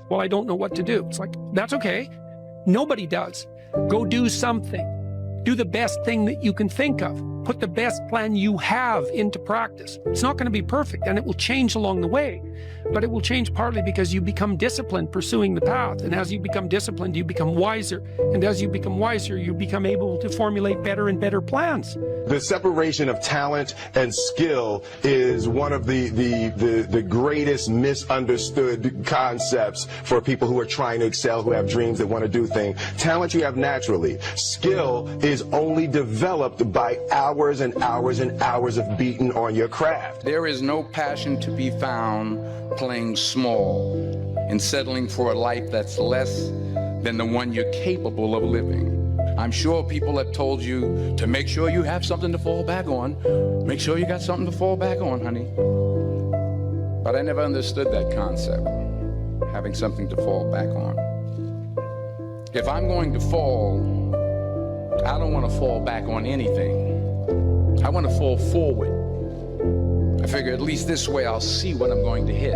well, I don't know what to do. It's like, that's okay. Nobody does. Go do something. Do the best thing that you can think of. Put the best plan you have into practice. It's not going to be perfect, and it will change along the way, but it will change partly because you become disciplined pursuing the path. And as you become disciplined, you become wiser. And as you become wiser, you become able to formulate better and better plans. The separation of talent and skill is one of the greatest misunderstood concepts for people who are trying to excel, who have dreams, that want to do things. Talent you have naturally. Skill is only developed by hours and hours and hours of beating on your craft. There is no passion to be found playing small and settling for a life that's less than the one you're capable of living. I'm sure people have told you to make sure you have something to fall back on. Make sure you got something to fall back on, honey. But I never understood that concept, having something to fall back on. If I'm going to fall, I don't want to fall back on anything. I want to fall forward. I figure at least this way I'll see what I'm going to hit.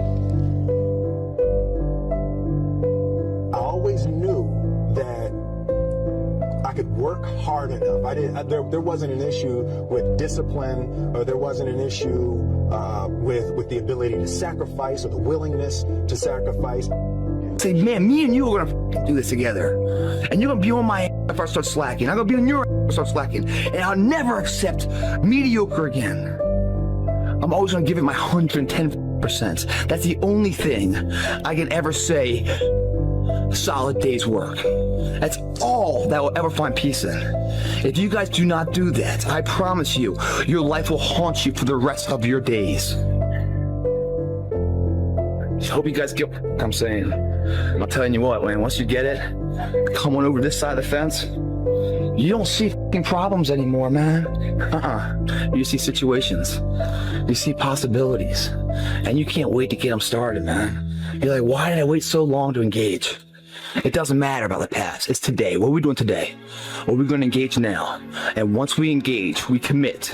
I always knew that I could work hard enough. There wasn't an issue with discipline, or there wasn't an issue with the ability to sacrifice, or the willingness to sacrifice. Say, man, me and you are gonna do this together, and you're gonna be on my ass if I start slacking. I'm gonna be on your ass if I start slacking, and I'll never accept mediocre again. I'm always gonna give it my 110%. That's the only thing I can ever say a solid day's work. That's all that will ever find peace in. If you guys do not do that, I promise you, your life will haunt you for the rest of your days. Just hope you guys get what I'm saying. I'm telling you what, man, once you get it, come on over this side of the fence, you don't see f***ing problems anymore, man. You see situations. You see possibilities. And you can't wait to get them started, man. You're like, why did I wait so long to engage? It doesn't matter about the past. It's today. What are we doing today? What are we going to engage now? And once we engage, we commit.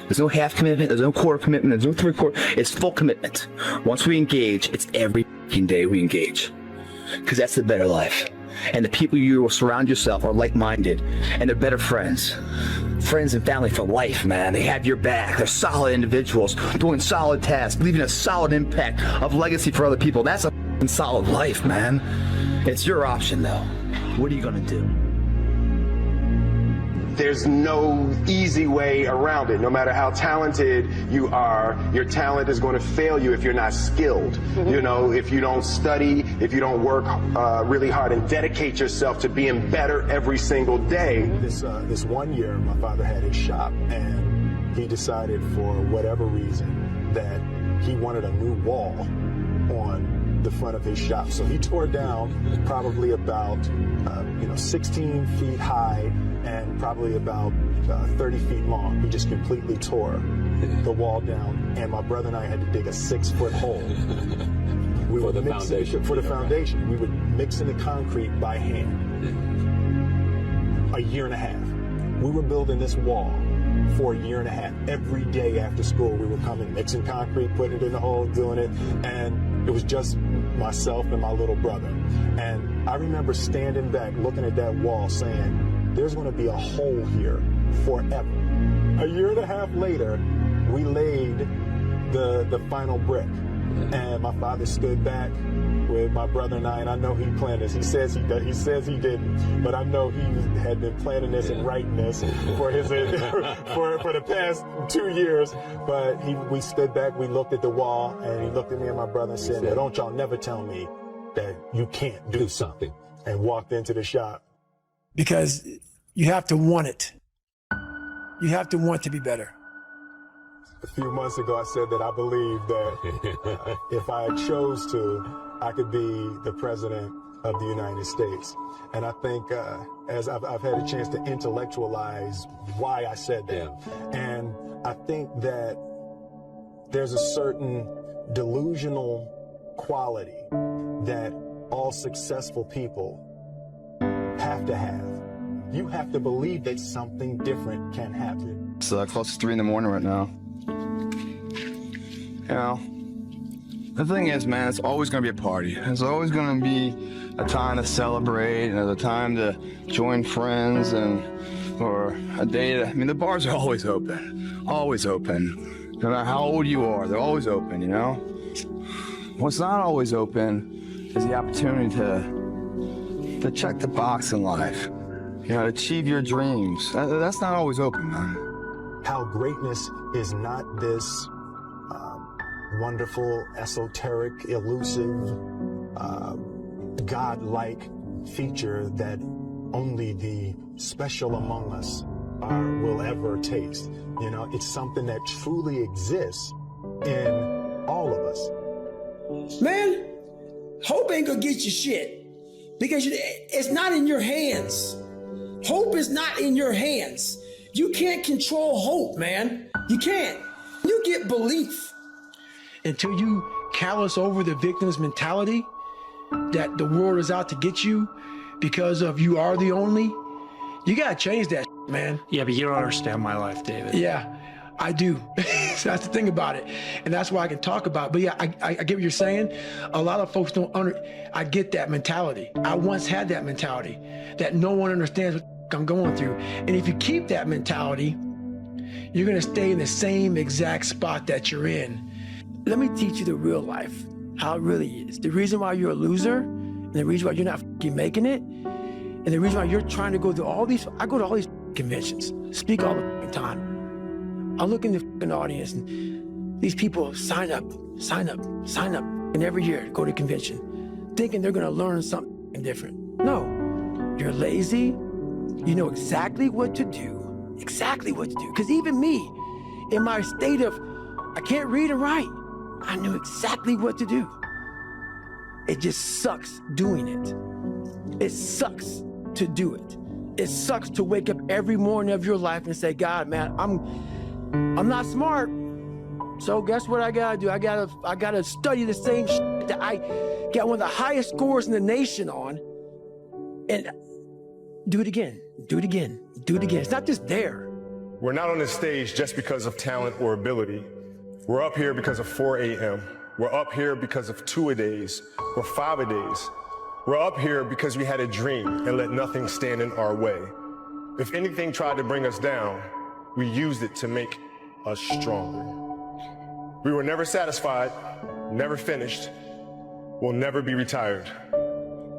There's no half commitment, there's no quarter commitment, there's no three-quarter, it's full commitment. Once we engage, it's every f***ing day we engage. Because that's the better life. And the people you will surround yourself are like-minded, and they're better friends. Friends and family for life, man. They have your back. They're solid individuals, doing solid tasks, leaving a solid impact of legacy for other people. That's a f***ing solid life, man. It's your option, though. What are you gonna do? There's no easy way around it. No matter how talented you are, your talent is going to fail you if you're not skilled. You know, if you don't study, if you don't work really hard and dedicate yourself to being better every single day. This one year, my father had his shop, and he decided for whatever reason that he wanted a new wall on the front of his shop. So he tore down probably about 16 feet high and probably about 30 feet long. He just completely tore the wall down, and my brother and I had to dig a 6-foot hole. We For the foundation. For the foundation. We would mix in the concrete by hand. A year and a half. We were building this wall for a year and a half. Every day after school, we would come in, mixing concrete, putting it in the hole, doing it, and it was just myself and my little brother. And I remember standing back, looking at that wall, saying, there's going to be a hole here forever. A year and a half later, we laid the final brick. And my father stood back with my brother and I know he planned this. He says he didn't, but I know he had been planning this and writing this for his for the past 2 years. But we stood back, we looked at the wall, and he looked at me and my brother and said, "Don't y'all never tell me that you can't do something," and walked into the shop. Because you have to want it. You have to want to be better. A few months ago, I said that I believe that if I chose to, I could be the president of the United States. And I think as I've had a chance to intellectualize why I said that. And I think that there's a certain delusional quality that all successful people have to have. You have to believe that something different can happen. It's close to 3 in the morning right now. You know, The thing is, man, it's always going to be a party. It's always going to be a time to celebrate and a time to join friends or a day to, I mean, the bars are always open. Always open. No matter how old you are, they're always open, you know? What's not always open is the opportunity to check the box in life. You know, achieve your dreams. That's not always open, man. How greatness is not this wonderful, esoteric, elusive, God-like feature that only the special among us will ever taste. You know, it's something that truly exists in all of us. Man, hope ain't gonna get you shit because it's not in your hands. Hope is not in your hands. You can't control hope, man. You can't. You get belief. Until you callous over the victim's mentality that the world is out to get you because of you are the only, you gotta change that, man. Yeah, but you don't understand my life, David. Yeah, I do. So that's the thing about it. And that's why I can talk about it. But yeah, I get what you're saying. A lot of folks don't I get that mentality. I once had that mentality that no one understands what I'm going through. And if you keep that mentality, you're gonna stay in the same exact spot that you're in. Let me teach you the real life, how it really is. The reason why you're a loser, and the reason why you're not making it, and the reason why you're trying to go through all these, I go to all these conventions, speak all the time. I look in the audience and these people sign up, and every year to go to a convention, thinking they're gonna learn something different. No, you're lazy, you know exactly what to do, because even me, in my state of, I can't read and write, I knew exactly what to do. It just sucks doing it. It sucks to do it. It sucks to wake up every morning of your life and say, God, man, I'm not smart. So guess what I gotta do? I gotta study the same shit that I got one of the highest scores in the nation on, and do it again, do it again, do it again. It's not just there. We're not on this stage just because of talent or ability. We're up here because of 4 a.m. We're up here because of 2-a-days or 5-a-days. We're up here because we had a dream and let nothing stand in our way. If anything tried to bring us down, we used it to make us stronger. We were never satisfied, never finished, will never be retired.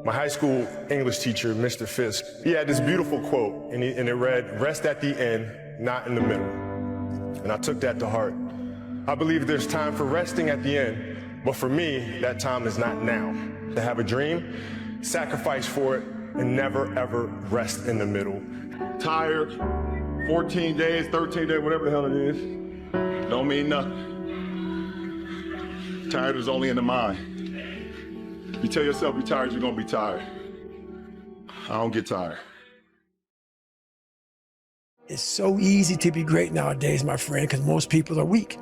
My high school English teacher, Mr. Fisk, he had this beautiful quote, and it read, "Rest at the end, not in the middle." And I took that to heart. I believe there's time for resting at the end, but for me, that time is not now. To have a dream, sacrifice for it, and never ever rest in the middle. Tired, 14 days, 13 days, whatever the hell it is, don't mean nothing. Tired is only in the mind. You tell yourself you're tired, you're gonna be tired. I don't get tired. It's so easy to be great nowadays, my friend, because most people are weak.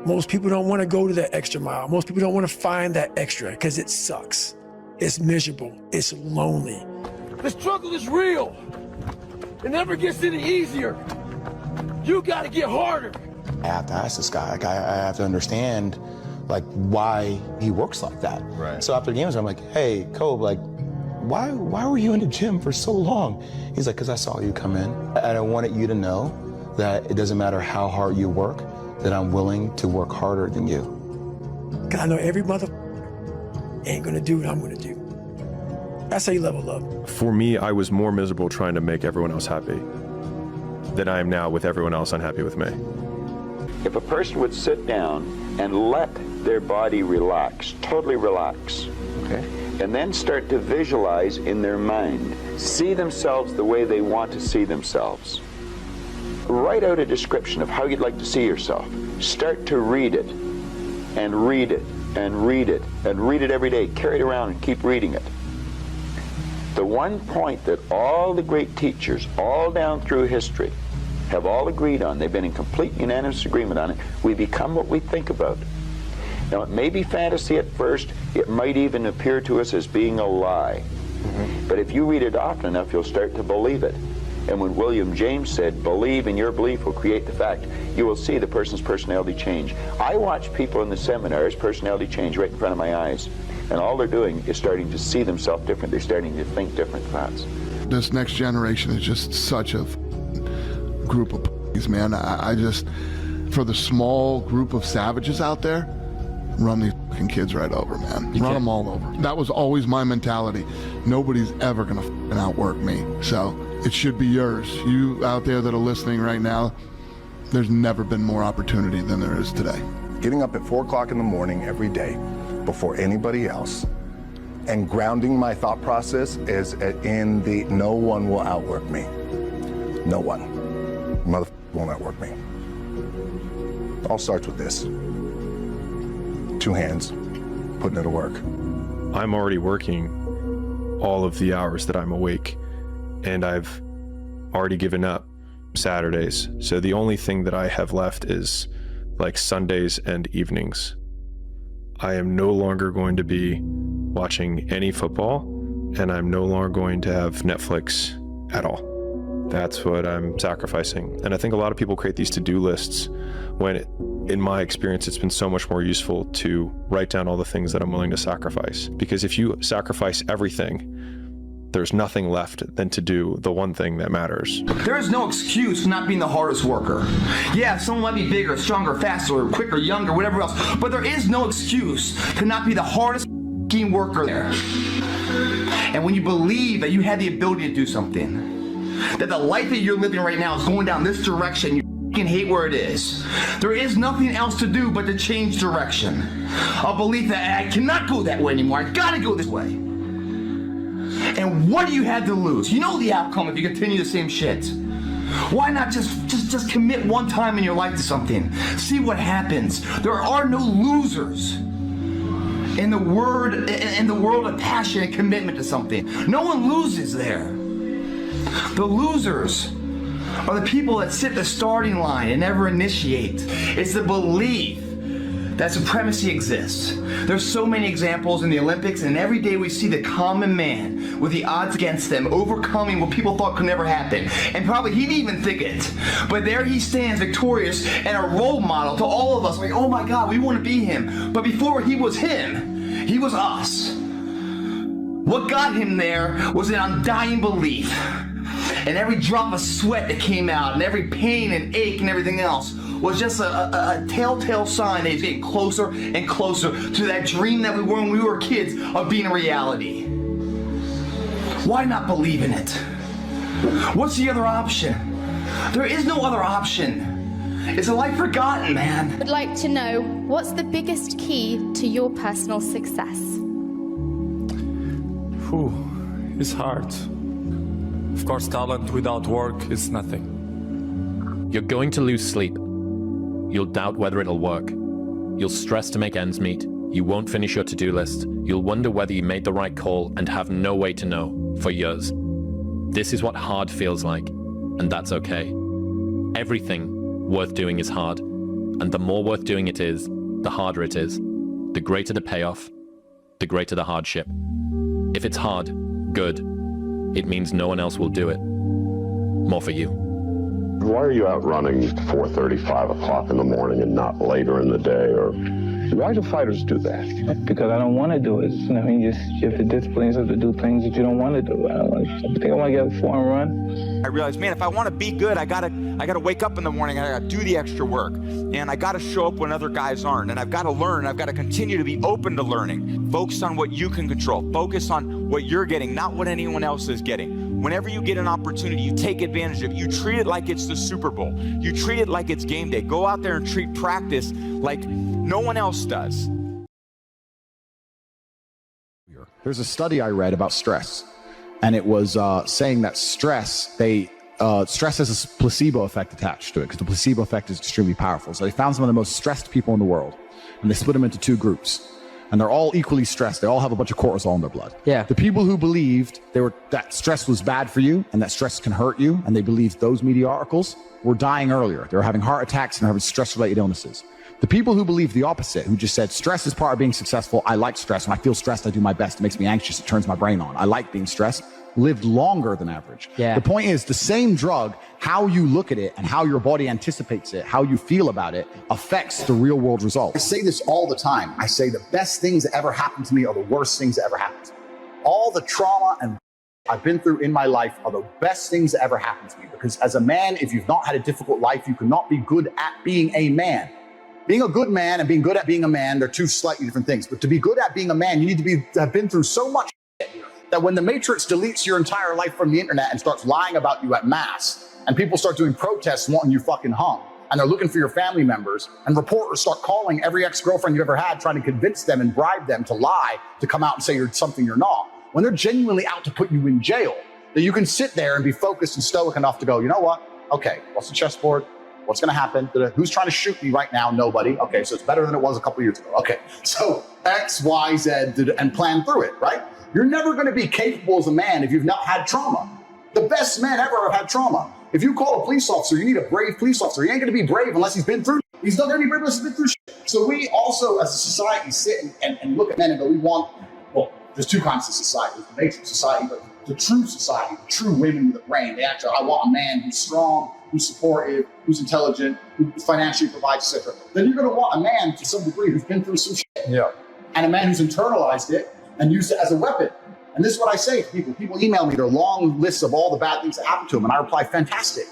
Most people don't want to go to that extra mile. Most people don't want to find that extra because it sucks. It's miserable. It's lonely. The struggle is real. It never gets any easier. You got to get harder. I have to ask this guy. Like, I have to understand, like, why he works like that. Right. So after games, I'm like, hey, Kobe, like, why were you in the gym for so long? He's like, because I saw you come in. And I wanted you to know that it doesn't matter how hard you work, that I'm willing to work harder than you. Because I know every mother ain't going to do what I'm going to do. That's how you level up. For me, I was more miserable trying to make everyone else happy than I am now with everyone else unhappy with me. If a person would sit down and let their body relax, totally relax, okay, and then start to visualize in their mind, see themselves the way they want to see themselves. Write out a description of how you'd like to see yourself. Start to read it, and read it, and read it, and read it every day. Carry it around and keep reading it. The one point that all the great teachers, all down through history, have all agreed on, they've been in complete unanimous agreement on it, we become what we think about. Now, it may be fantasy at first, it might even appear to us as being a lie. But if you read it often enough, you'll start to believe it. And when William James said, believe and your belief will create the fact, you will see the person's personality change. I watch people in the seminars, personality change right in front of my eyes. And all they're doing is starting to see themselves different. They're starting to think different thoughts. This next generation is just such a group of p***s, man. I just, for the small group of savages out there, run these fucking kids right over, man. Run them all over. That was always my mentality. Nobody's ever gonna fucking outwork me. So it should be yours. You out there that are listening right now, there's never been more opportunity than there is today. Getting up at 4 o'clock in the morning every day before anybody else and grounding my thought process is in the no one will outwork me. No one. Motherfucker won't outwork me. All starts with this. 2 hands, putting it to work. I'm already working all of the hours that I'm awake, and I've already given up Saturdays. So the only thing that I have left is like Sundays and evenings. I am no longer going to be watching any football, and I'm no longer going to have Netflix at all. That's what I'm sacrificing. And I think a lot of people create these to-do lists when, in my experience, it's been so much more useful to write down all the things that I'm willing to sacrifice. Because if you sacrifice everything, there's nothing left than to do the one thing that matters. There is no excuse for not being the hardest worker. Yeah, someone might be bigger, stronger, faster, quicker, younger, whatever else, but there is no excuse to not be the hardest worker there. And when you believe that you have the ability to do something, that the life that you're living right now is going down this direction, you can hate where it is. There is nothing else to do but to change direction. A belief that I cannot go that way anymore, I gotta go this way. And what do you have to lose? You know the outcome if you continue the same shit. Why not just commit one time in your life to something? See what happens. There are no losers in the world of passion and commitment to something. No one loses there. The losers are the people that sit the starting line and never initiate. It's the belief that supremacy exists. There's so many examples in the Olympics, and every day we see the common man with the odds against them overcoming what people thought could never happen. And probably he didn't even think it. But there he stands victorious and a role model to all of us. Like, oh my God, we want to be him. But before he was him, he was us. What got him there was an undying belief. And every drop of sweat that came out, and every pain and ache and everything else was just a telltale sign that he's getting closer and closer to that dream that we were when we were kids of being a reality. Why not believe in it? What's the other option? There is no other option. It's a life forgotten, man. I'd like to know, what's the biggest key to your personal success? It's hard. Of course, talent without work is nothing. You're going to lose sleep. You'll doubt whether it'll work. You'll stress to make ends meet. You won't finish your to-do list. You'll wonder whether you made the right call and have no way to know for years. This is what hard feels like, and that's okay. Everything worth doing is hard, and the more worth doing it is, the harder it is. The greater the payoff, the greater the hardship. If it's hard, good. It means no one else will do it. More for you. Why are you out running 4:30, 5 o'clock in the morning and not later in the day? Or why do fighters do that? Because I don't want to do it. You know, you have to discipline yourself to do things that you don't want to do. I think I want to get a foreign run. I realized, man, if I want to be good, I gotta wake up in the morning and I gotta do the extra work. And I gotta show up when other guys aren't. And I've got to learn. I've got to continue to be open to learning. Focus on what you can control. Focus on what you're getting, not what anyone else is getting. Whenever you get an opportunity, you take advantage of it. You treat it like it's the Super Bowl. You treat it like it's game day. Go out there and treat practice like no one else does. There's a study I read about stress, and it was saying that stress has a placebo effect attached to it, because the placebo effect is extremely powerful. So they found some of the most stressed people in the world, and they split them into 2 groups. And they're all equally stressed. They all have a bunch of cortisol in their blood. Yeah. The people who believed that stress was bad for you and that stress can hurt you, and they believed those media articles, were dying earlier. They were having heart attacks and having stress-related illnesses. The people who believe the opposite, who just said stress is part of being successful. I like stress. When I feel stressed, I do my best. It makes me anxious. It turns my brain on. I like being stressed. Lived longer than average. Yeah. The point is, the same drug, how you look at it and how your body anticipates it, how you feel about it, affects the real world result. I say this all the time. I say the best things that ever happened to me are the worst things that ever happened to me. All the trauma and I've been through in my life are the best things that ever happened to me. Because as a man, if you've not had a difficult life, you cannot be good at being a man. Being a good man and being good at being a man, they're two slightly different things. But to be good at being a man, you need to have been through so much that when the Matrix deletes your entire life from the internet and starts lying about you at mass, and people start doing protests wanting you fucking hung, and they're looking for your family members, and reporters start calling every ex-girlfriend you've ever had, trying to convince them and bribe them to lie, to come out and say you're something you're not, when they're genuinely out to put you in jail, that you can sit there and be focused and stoic enough to go, you know what? Okay, what's the chessboard? What's going to happen? Who's trying to shoot me right now? Nobody. Okay, so it's better than it was a couple years ago. Okay, so X, Y, Z, and plan through it, right? You're never going to be capable as a man if you've not had trauma. The best men ever have had trauma. If you call a police officer, you need a brave police officer. He ain't going to be brave unless he's been through. He's not going to be brave unless he's been through shit. So we also, as a society, sit and look at men and go, we want, well, there's two kinds of society. There's the matrix society, but the true society, the true women with a brain. They actually, I want a man who's strong, who's supportive, who's intelligent, who financially provides, etc. Then you're going to want a man to some degree who's been through some shit. Yeah. And a man who's internalized it and used it as a weapon. And this is what I say to people. People email me their long lists of all the bad things that happened to them, and I reply, fantastic.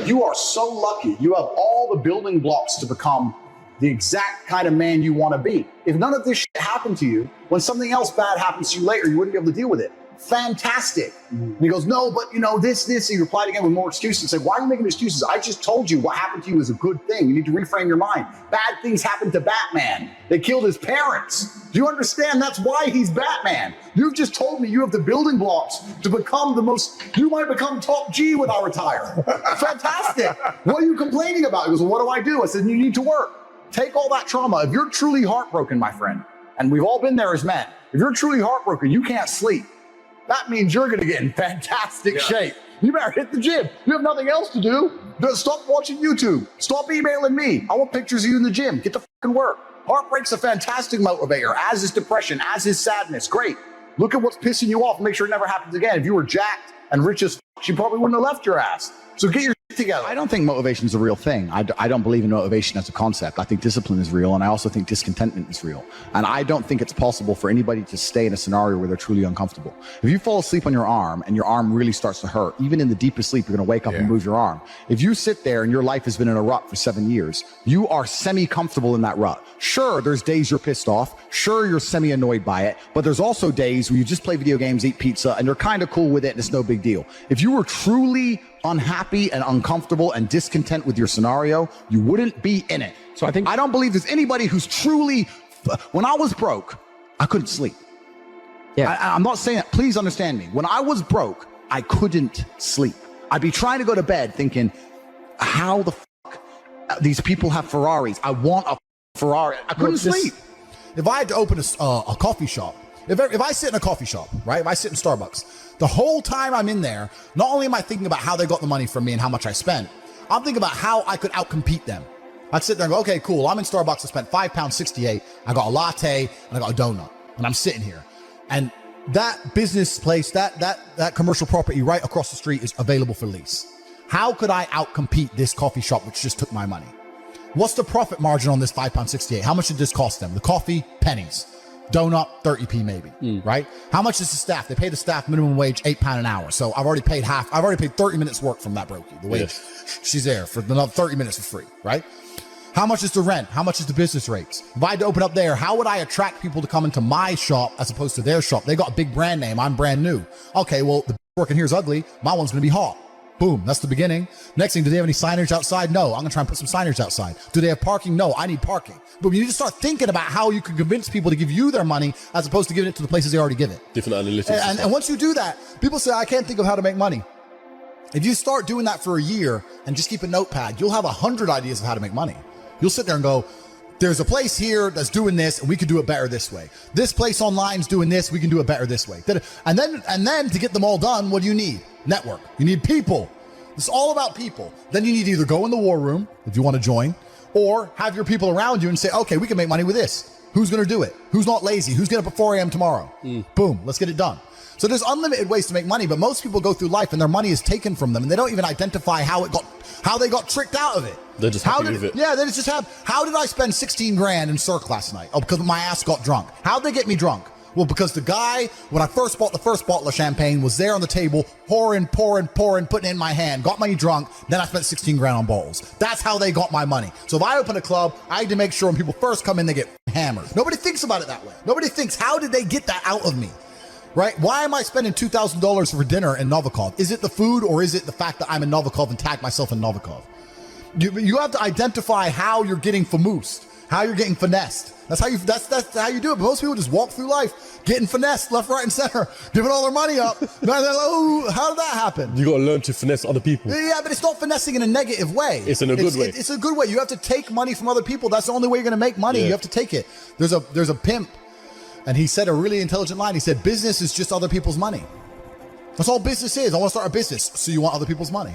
You are so lucky. You have all the building blocks to become the exact kind of man you want to be. If none of this shit happened to you, when something else bad happens to you later, you wouldn't be able to deal with it. Fantastic. And he goes, no, but you know, this. He replied again with more excuses and said, why are you making excuses? I just told you what happened to you is a good thing. You need to reframe your mind. Bad things happened to Batman. They killed his parents. Do you understand? That's why he's Batman. You've just told me you have the building blocks to become you might become top G when I retire. Fantastic. What are you complaining about? He goes, well, what do? I said, you need to work. Take all that trauma. If you're truly heartbroken, my friend, and we've all been there as men, if you're truly heartbroken, you can't sleep. That means you're going to get in fantastic shape. You better hit the gym. You have nothing else to do. Stop watching YouTube. Stop emailing me. I want pictures of you in the gym. Get to fucking work. Heartbreak's a fantastic motivator, as is depression, as is sadness. Great. Look at what's pissing you off and make sure it never happens again. If you were jacked and rich as fuck, you probably wouldn't have left your ass. So get your shit together. I don't think motivation is a real thing. I don't believe in motivation as a concept. I think discipline is real, and I also think discontentment is real. And I don't think it's possible for anybody to stay in a scenario where they're truly uncomfortable. If you fall asleep on your arm and your arm really starts to hurt, even in the deepest sleep, you're going to wake up and move your arm. If you sit there and your life has been in a rut for 7 years, you are semi-comfortable in that rut. Sure, there's days you're pissed off. Sure, you're semi-annoyed by it. But there's also days where you just play video games, eat pizza, and you're kind of cool with it, and it's no big deal. If you were truly unhappy and uncomfortable and discontent with your scenario, you wouldn't be in it. So I don't believe there's anybody who's truly, when I was broke, I couldn't sleep. Yeah. I'm not saying that, please understand me. When I was broke, I couldn't sleep. I'd be trying to go to bed thinking, how the fuck these people have Ferraris? I want a Ferrari. I couldn't sleep. If I had to open a coffee shop, if I sit in a coffee shop, right? If I sit in Starbucks, the whole time I'm in there, not only am I thinking about how they got the money from me and how much I spent, I'm thinking about how I could outcompete them. I'd sit there and go, okay, cool. I'm in Starbucks. I spent £5.68. I got a latte and I got a donut, and I'm sitting here. And that business place, that commercial property right across the street is available for lease. How could I outcompete this coffee shop, which just took my money? What's the profit margin on this £5.68? How much did this cost them? The coffee, pennies. Donut, 30p maybe, right? How much is the staff? They pay the staff minimum wage £8 an hour. So I've already paid 30 minutes work from that brokey. The way she's there for another 30 minutes for free, right? How much is the rent? How much is the business rates? If I had to open up there, how would I attract people to come into my shop as opposed to their shop? They got a big brand name. I'm brand new. Okay, well, the working here is ugly. My one's going to be hot. Boom, that's the beginning. Next thing, do they have any signage outside? No, I'm going to try and put some signage outside. Do they have parking? No, I need parking. But you need to start thinking about how you can convince people to give you their money as opposed to giving it to the places they already give it. Different analytics. And once you do that, people say, I can't think of how to make money. If you start doing that for a year and just keep a notepad, you'll have 100 ideas of how to make money. You'll sit there and go, there's a place here that's doing this, and we can do it better this way. This place online's doing this, we can do it better this way. And then to get them all done, what do you need? Network. You need people. It's all about people. Then you need to either go in the war room if you want to join, Or have your people around you and say, okay, we can make money with this. Who's going to do it? Who's not lazy? Who's getting up at 4 a.m. tomorrow? Boom, let's get it done. So there's unlimited ways to make money, but most people go through life and their money is taken from them and they don't even identify how they got tricked out of it. They're just happy with it. Yeah, they just have, how did I spend 16 grand in Cirque last night? Oh, because my ass got drunk. How'd they get me drunk? Well, because the guy, when I first bought the first bottle of champagne, was there on the table, pouring, putting it in my hand, got me drunk, then I spent 16 grand on bottles. That's how they got my money. So if I open a club, I had to make sure when people first come in, they get hammered. Nobody thinks about it that way. Nobody thinks, how did they get that out of me? Right? Why am I spending $2,000 for dinner in Novikov? Is it the food or is it the fact that I'm in Novikov and tag myself in Novikov? You have to identify how you're getting famoosed, how you're getting finessed. That's how you do it. But most people just walk through life getting finessed left, right, and center, giving all their money up. Oh, how did that happen? You got to learn to finesse other people. Yeah, but it's not finessing in a negative way. It's in a good way. It's a good way. You have to take money from other people. That's the only way you're going to make money. Yeah. You have to take it. There's a pimp, and he said a really intelligent line. He said, business is just other people's money. That's all business is. I want to start a business. So you want other people's money.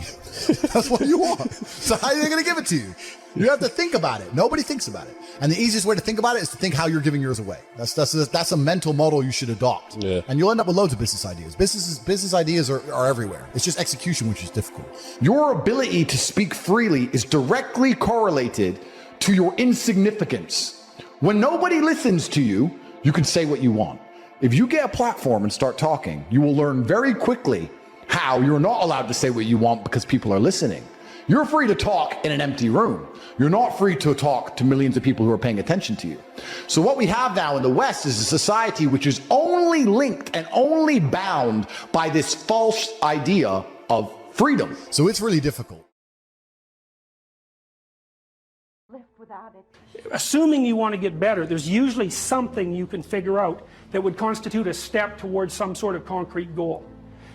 That's what you want. So how are they going to give it to you? You have to think about it. Nobody thinks about it. And the easiest way to think about it is to think how you're giving yours away. That's a mental model you should adopt. Yeah. And you'll end up with loads of business ideas. Business ideas are everywhere. It's just execution, which is difficult. Your ability to speak freely is directly correlated to your insignificance. When nobody listens to you, you can say what you want. If you get a platform and start talking, you will learn very quickly how you're not allowed to say what you want because people are listening. You're free to talk in an empty room. You're not free to talk to millions of people who are paying attention to you. So what we have now in the West is a society which is only linked and only bound by this false idea of freedom. So it's really difficult. Assuming you want to get better, there's usually something you can figure out that would constitute a step towards some sort of concrete goal.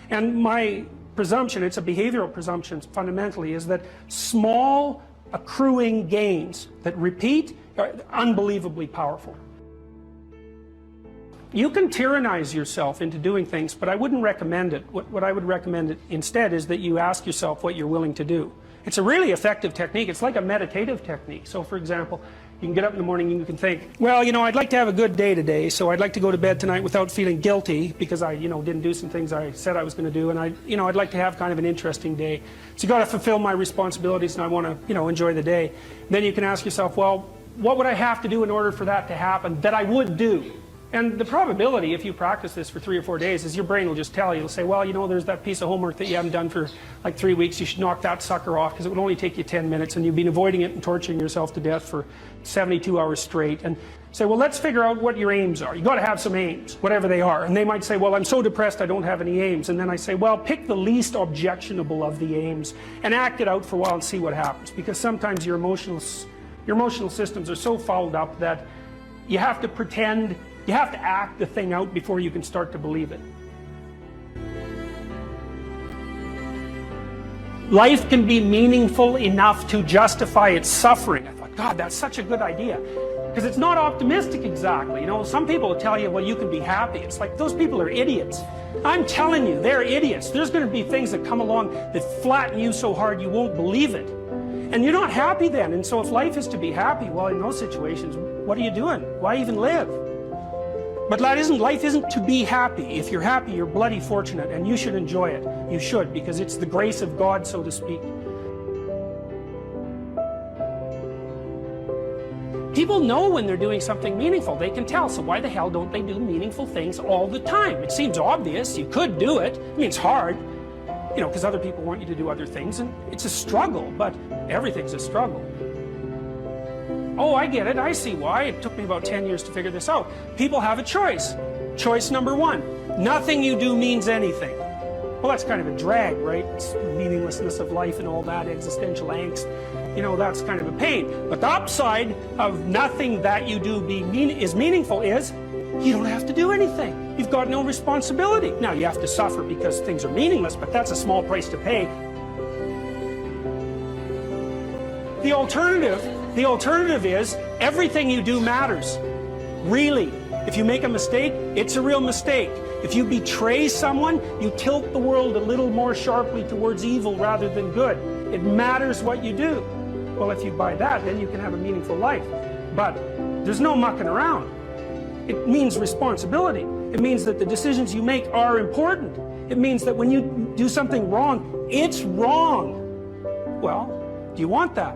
And my presumption, it's a behavioral presumption fundamentally, is that small accruing gains that repeat are unbelievably powerful. You can tyrannize yourself into doing things, but I wouldn't recommend it. What I would recommend instead is that you ask yourself what you're willing to do. It's a really effective technique. It's like a meditative technique. So for example, you can get up in the morning and you can think, well, I'd like to have a good day today, so I'd like to go to bed tonight without feeling guilty because I, didn't do some things I said I was going to do, and I'd like to have kind of an interesting day. So you got to fulfill my responsibilities, and I want to, enjoy the day. Then you can ask yourself, well, what would I have to do in order for that to happen that I would do? And the probability, if you practice this for 3 or 4 days, is your brain will just tell you. It'll say, well, there's that piece of homework that you haven't done for like 3 weeks. You should knock that sucker off because it would only take you 10 minutes and you've been avoiding it and torturing yourself to death for 72 hours straight. And say, well, let's figure out what your aims are. You got to have some aims, whatever they are. And they might say, well, I'm so depressed I don't have any aims. And then I say, well, pick the least objectionable of the aims and act it out for a while and see what happens. Because sometimes your emotional systems are so fouled up that you have to pretend. You have to act the thing out before you can start to believe it. Life can be meaningful enough to justify its suffering. I thought, God, that's such a good idea. Because it's not optimistic exactly. Some people will tell you, well, you can be happy. It's like, those people are idiots. I'm telling you, they're idiots. There's going to be things that come along that flatten you so hard you won't believe it. And you're not happy then. And so if life is to be happy, well, in those situations, what are you doing? Why even live? But life isn't to be happy. If you're happy, you're bloody fortunate, and you should enjoy it. You should, because it's the grace of God, so to speak. People know when they're doing something meaningful. They can tell, so why the hell don't they do meaningful things all the time? It seems obvious. You could do it. I mean, it's hard, because other people want you to do other things, and it's a struggle, but everything's a struggle. Oh, I get it. I see why. It took me about 10 years to figure this out. People have a choice. Choice number 1. Nothing you do means anything. Well, that's kind of a drag, right? It's meaninglessness of life and all that, existential angst. That's kind of a pain. But the upside of nothing that you do is meaningful is you don't have to do anything. You've got no responsibility. Now, you have to suffer because things are meaningless, but that's a small price to pay. The alternative is everything you do matters. Really. If you make a mistake, it's a real mistake. If you betray someone, you tilt the world a little more sharply towards evil rather than good. It matters what you do. Well, if you buy that, then you can have a meaningful life. But there's no mucking around. It means responsibility. It means that the decisions you make are important. It means that when you do something wrong, it's wrong. Well, do you want that?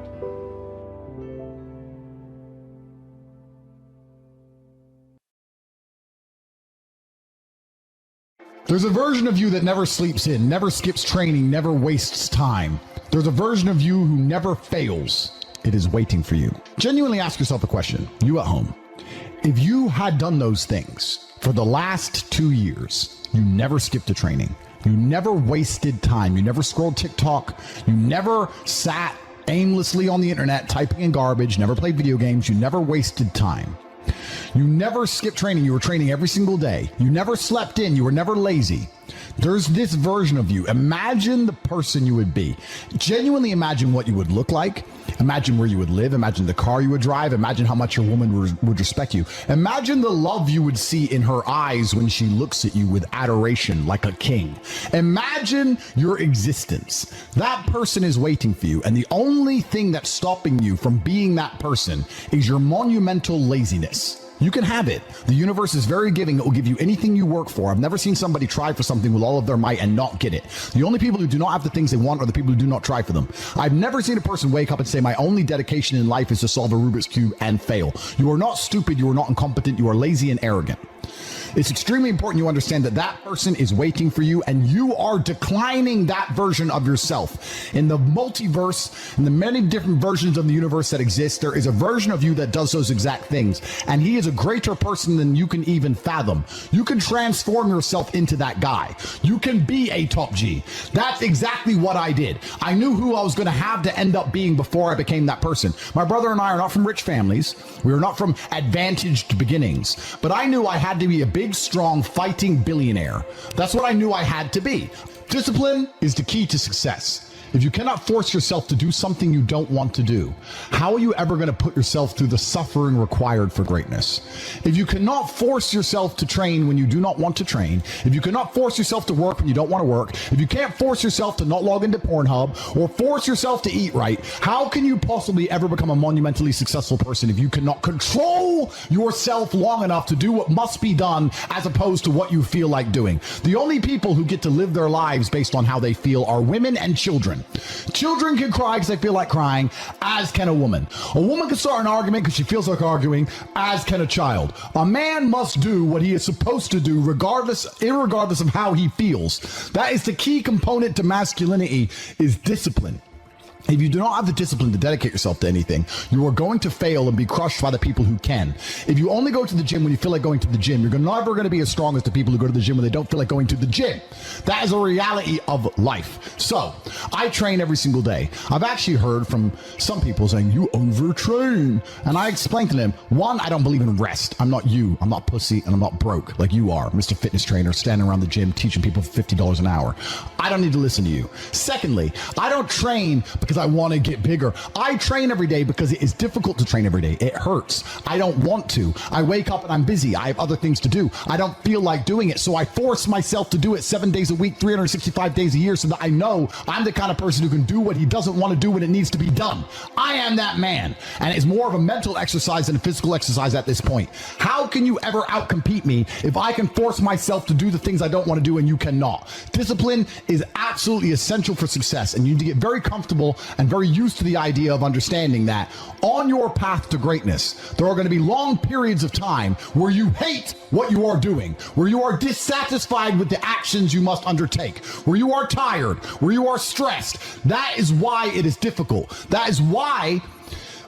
There's a version of you that never sleeps in, never skips training, never wastes time. There's a version of you who never fails. It is waiting for you. Genuinely ask yourself a question, you at home. If you had done those things for the last 2 years, you never skipped a training, you never wasted time, you never scrolled TikTok, you never sat aimlessly on the internet typing in garbage, never played video games, you never wasted time. You never skipped training. You were training every single day. You never slept in. You were never lazy. There's this version of you. Imagine the person you would be. Genuinely imagine what you would look like. Imagine where you would live. Imagine the car you would drive. Imagine how much your woman would respect you. Imagine the love you would see in her eyes when she looks at you with adoration like a king. Imagine your existence. That person is waiting for you. And the only thing that's stopping you from being that person is your monumental laziness. You can have it. The universe is very giving. It will give you anything you work for. I've never seen somebody try for something with all of their might and not get it. The only people who do not have the things they want are the people who do not try for them. I've never seen a person wake up and say, my only dedication in life is to solve a Rubik's Cube and fail. You are not stupid. You are not incompetent. You are lazy and arrogant. It's extremely important you understand that that person is waiting for you and you are declining that version of yourself. In the multiverse, in the many different versions of the universe that exist, there is a version of you that does those exact things. And he is a greater person than you can even fathom. You can transform yourself into that guy. You can be a top G. That's exactly what I did. I knew who I was going to have to end up being before I became that person. My brother and I are not from rich families. We are not from advantaged beginnings. But I knew I had to be a big, strong, fighting billionaire. That's what I knew I had to be. Discipline is the key to success. If you cannot force yourself to do something you don't want to do, how are you ever going to put yourself through the suffering required for greatness? If you cannot force yourself to train when you do not want to train, if you cannot force yourself to work when you don't want to work, if you can't force yourself to not log into Pornhub or force yourself to eat right, how can you possibly ever become a monumentally successful person if you cannot control yourself long enough to do what must be done as opposed to what you feel like doing? The only people who get to live their lives based on how they feel are women and children. Children can cry because they feel like crying, as can a woman. A woman can start an argument because she feels like arguing, as can a child. A man must do what he is supposed to do irregardless of how he feels. That is the key component to masculinity, is discipline. If you do not have the discipline to dedicate yourself to anything, you are going to fail and be crushed by the people who can. If you only go to the gym when you feel like going to the gym, you're never going to be as strong as the people who go to the gym when they don't feel like going to the gym. That is a reality of life. So, I train every single day. I've actually heard from some people saying, you overtrain. And I explained to them, one, I don't believe in rest. I'm not you. I'm not pussy and I'm not broke like you are, Mr. Fitness Trainer, standing around the gym teaching people for $50 an hour. I don't need to listen to you. Secondly, I don't train because I want to get bigger. I train every day because it is difficult to train every day. It hurts. I don't want to. I wake up and I'm busy. I have other things to do. I don't feel like doing it. So I force myself to do it 7 days a week, 365 days a year, so that I know I'm the kind of person who can do what he doesn't want to do when it needs to be done. I am that man. And it's more of a mental exercise than a physical exercise at this point. How can you ever outcompete me if I can force myself to do the things I don't want to do and you cannot? Discipline is absolutely essential for success, and you need to get very comfortable and very used to the idea of understanding that on your path to greatness, there are going to be long periods of time where you hate what you are doing, where you are dissatisfied with the actions you must undertake, where you are tired, where you are stressed. That is why it is difficult. That is why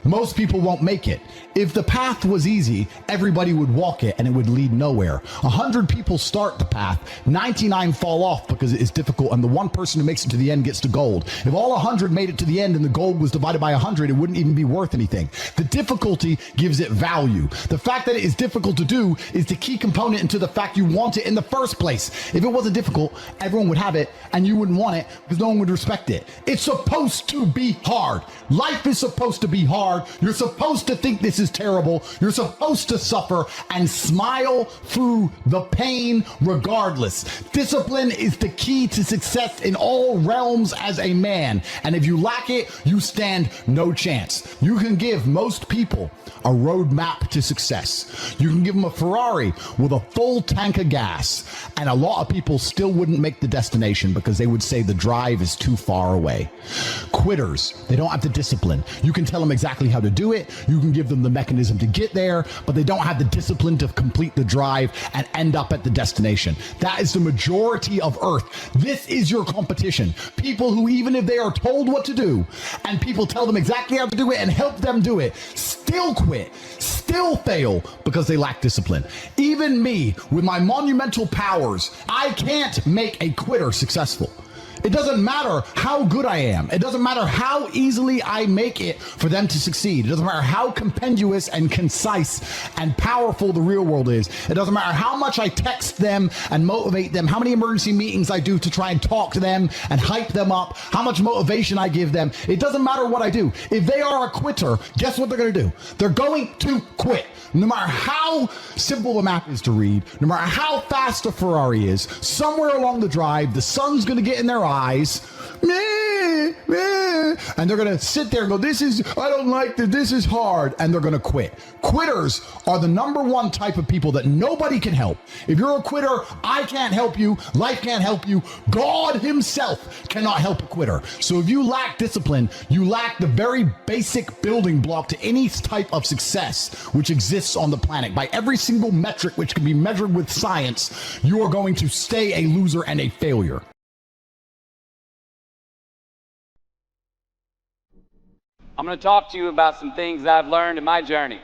most people won't make it. If the path was easy, everybody would walk it and it would lead nowhere. 100 people start the path, 99 fall off because it is difficult, and the one person who makes it to the end gets to gold. If all 100 made it to the end and the gold was divided by 100, it wouldn't even be worth anything. The difficulty gives it value. The fact that it is difficult to do is the key component into the fact you want it in the first place. If it wasn't difficult, everyone would have it and you wouldn't want it because no one would respect it. It's supposed to be hard. Life is supposed to be hard. hard. You're supposed to think this is terrible. You're supposed to suffer and smile through the pain regardless. Discipline is the key to success in all realms as a man. And if you lack it, you stand no chance. You can give most people a roadmap to success. You can give them a Ferrari with a full tank of gas, and a lot of people still wouldn't make the destination because they would say the drive is too far away. Quitters, they don't have the discipline. You can tell them exactly how to do it. You can give them the mechanism to get there, but they don't have the discipline to complete the drive and end up at the destination. That is the majority of Earth. This is your competition. People who, even if they are told what to do and people tell them exactly how to do it and help them do it, still quit, still fail because they lack discipline. Even me, with my monumental powers, I can't make a quitter successful. It doesn't matter how good I am. It doesn't matter how easily I make it for them to succeed. It doesn't matter how compendious and concise and powerful the real world is. It doesn't matter how much I text them and motivate them, how many emergency meetings I do to try and talk to them and hype them up, how much motivation I give them. It doesn't matter what I do. If they are a quitter, guess what they're going to do? They're going to quit. No matter how simple the map is to read, no matter how fast a Ferrari is, somewhere along the drive, the sun's going to get in their eyes, and they're going to sit there and go, I don't like this is hard, and they're going to quit. Quitters are the number one type of people that nobody can help. If you're a quitter, I can't help you, life can't help you, God himself cannot help a quitter. So if you lack discipline, you lack the very basic building block to any type of success which exists on the planet. By every single metric which can be measured with science, you are going to stay a loser and a failure. I'm going to talk to you about some things I've learned in my journey.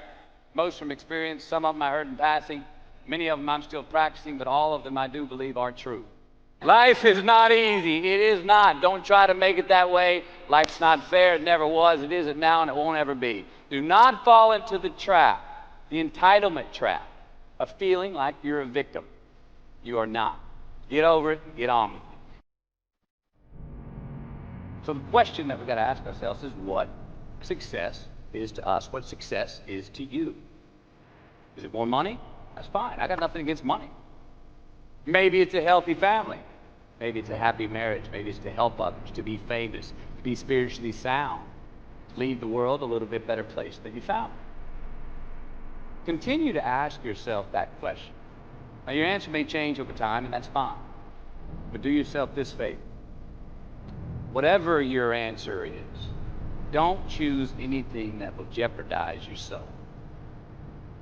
Most from experience, some of them I heard in passing, many of them I'm still practicing, but all of them I do believe are true. Life is not easy. It is not. Don't try to make it that way. Life's not fair. It never was. It isn't now, and it won't ever be. Do not fall into the trap, the entitlement trap, of feeling like you're a victim. You are not. Get over it. Get on with it. So the question that we've got to ask ourselves is, what success is to us? What success is to you? Is it more money? That's fine. I got nothing against money. Maybe it's a healthy family. Maybe it's a happy marriage. Maybe it's to help others, to be famous, to be spiritually sound, to leave the world a little bit better place than you found it. Continue to ask yourself that question. Now, your answer may change over time, and that's fine. But do yourself this favor. Whatever your answer is, don't choose anything that will jeopardize your soul.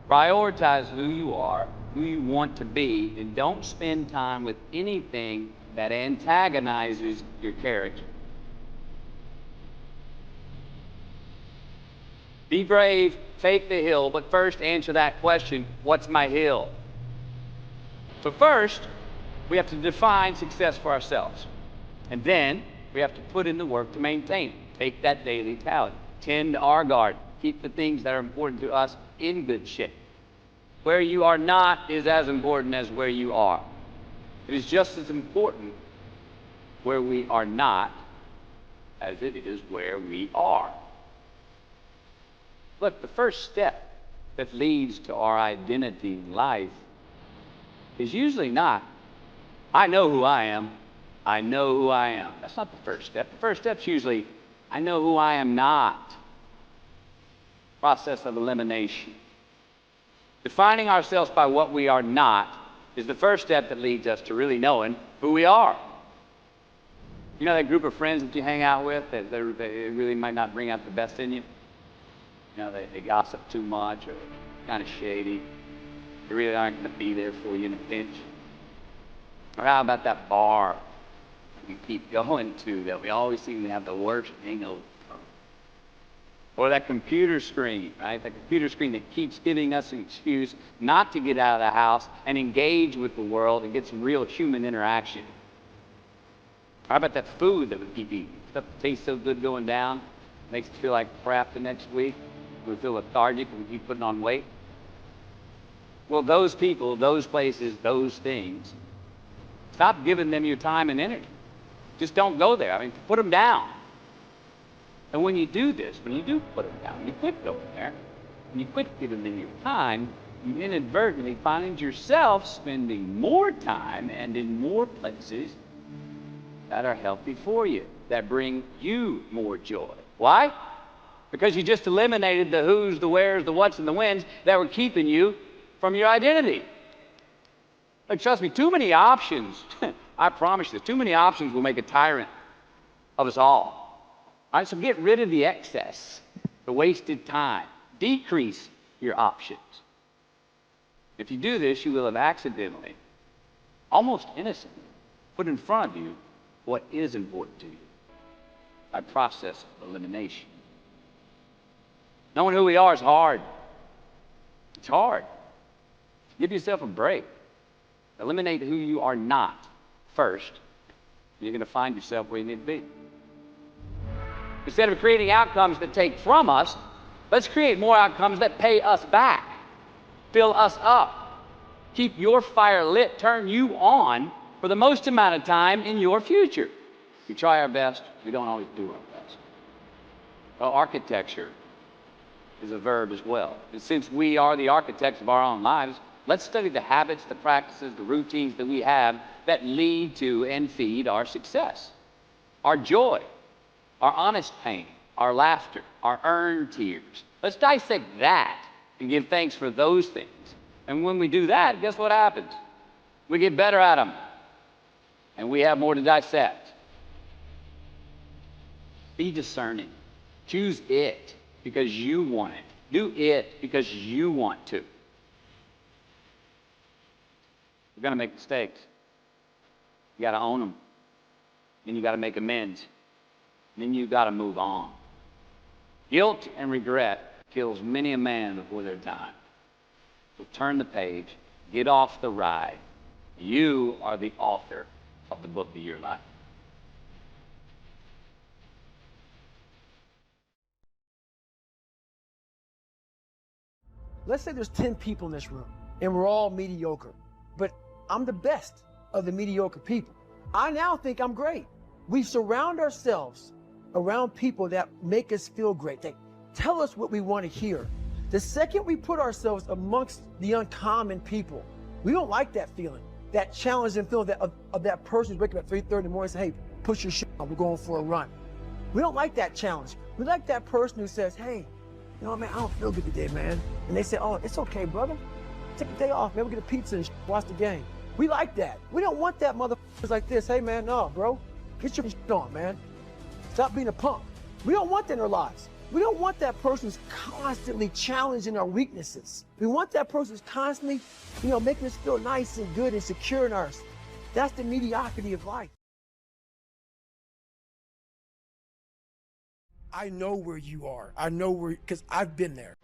Prioritize who you are, who you want to be, and don't spend time with anything that antagonizes your character. Be brave, take the hill, but first answer that question, what's my hill? So first, we have to define success for ourselves. And then we have to put in the work to maintain it. Take that daily tally. Tend our garden. Keep the things that are important to us in good shape. Where you are not is as important as where you are. It is just as important where we are not as it is where we are. Look, the first step that leads to our identity in life is usually not, I know who I am. I know who I am. That's not the first step. The first step's usually, I know who I am not. Process of elimination. Defining ourselves by what we are not is the first step that leads us to really knowing who we are. You know that group of friends that you hang out with that they really might not bring out the best in you? You know, they gossip too much or kind of shady. They really aren't going to be there for you in a pinch. Or how about that bar we keep going to that we always seem to have the worst hangover from? Or that computer screen, right? That computer screen that keeps giving us an excuse not to get out of the house and engage with the world and get some real human interaction. How about that food that we keep eating? Stuff that tastes so good going down, makes us feel like crap the next week. We feel lethargic and we keep putting on weight. Well, those people, those places, those things, stop giving them your time and energy. Just don't go there. I mean, put them down. And when you do this, when you do put them down, you quit going there, and you quit giving them your time, you inadvertently find yourself spending more time and in more places that are healthy for you, that bring you more joy. Why? Because you just eliminated the who's, the where's, the what's, and the when's that were keeping you from your identity. Like, trust me, too many options, I promise you, too many options will make a tyrant of us all. All right, so get rid of the excess, the wasted time. Decrease your options. If you do this, you will have accidentally, almost innocently, put in front of you what is important to you by process of elimination. Knowing who we are is hard. It's hard. Give yourself a break. Eliminate who you are not first. You're going to find yourself where you need to be. Instead of creating outcomes that take from us, let's create more outcomes that pay us back, fill us up, keep your fire lit, turn you on for the most amount of time in your future. We try our best. We don't always do our best. Well, architecture is a verb as well. And since we are the architects of our own lives, let's study the habits, the practices, the routines that we have that lead to and feed our success, our joy, our honest pain, our laughter, our earned tears. Let's dissect that and give thanks for those things. And when we do that, guess what happens? We get better at them, and we have more to dissect. Be discerning. Choose it because you want it. Do it because you want to. You're going to make mistakes. You got to own them. Then you got to make amends. Then you got to move on. Guilt and regret kills many a man before their time. So turn the page. Get off the ride. You are the author of the book of your life. Let's say there's 10 people in this room, and we're all mediocre, but I'm the best of the mediocre people. I now think I'm great. We surround ourselves around people that make us feel great. They tell us what we want to hear. The second we put ourselves amongst the uncommon people, we don't like that feeling, that challenging feeling of that person who's waking up at 3:30 in the morning and saying, hey, push your shit on, we're going for a run. We don't like that challenge. We like that person who says, hey, you know what, man, I don't feel good today, man. And they say, oh, it's okay, brother. Take a day off, man. We'll get a pizza and watch the game. We like that. We don't want that motherfuckers like this. Hey, man, no, bro. Get your shit on, man. Stop being a punk. We don't want that in our lives. We don't want that person who's constantly challenging our weaknesses. We want that person who's constantly, making us feel nice and good and secure in ours. That's the mediocrity of life. I know where you are. I know where, because I've been there.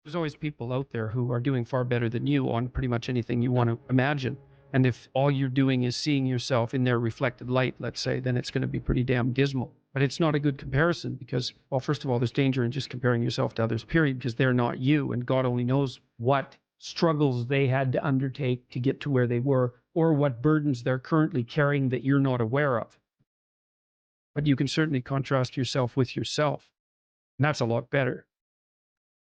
There's always people out there who are doing far better than you on pretty much anything you want to imagine. And if all you're doing is seeing yourself in their reflected light, let's say, then it's going to be pretty damn dismal. But it's not a good comparison because, well, first of all, there's danger in just comparing yourself to others, period, because they're not you. And God only knows what struggles they had to undertake to get to where they were, or what burdens they're currently carrying that you're not aware of. But you can certainly contrast yourself with yourself. And that's a lot better.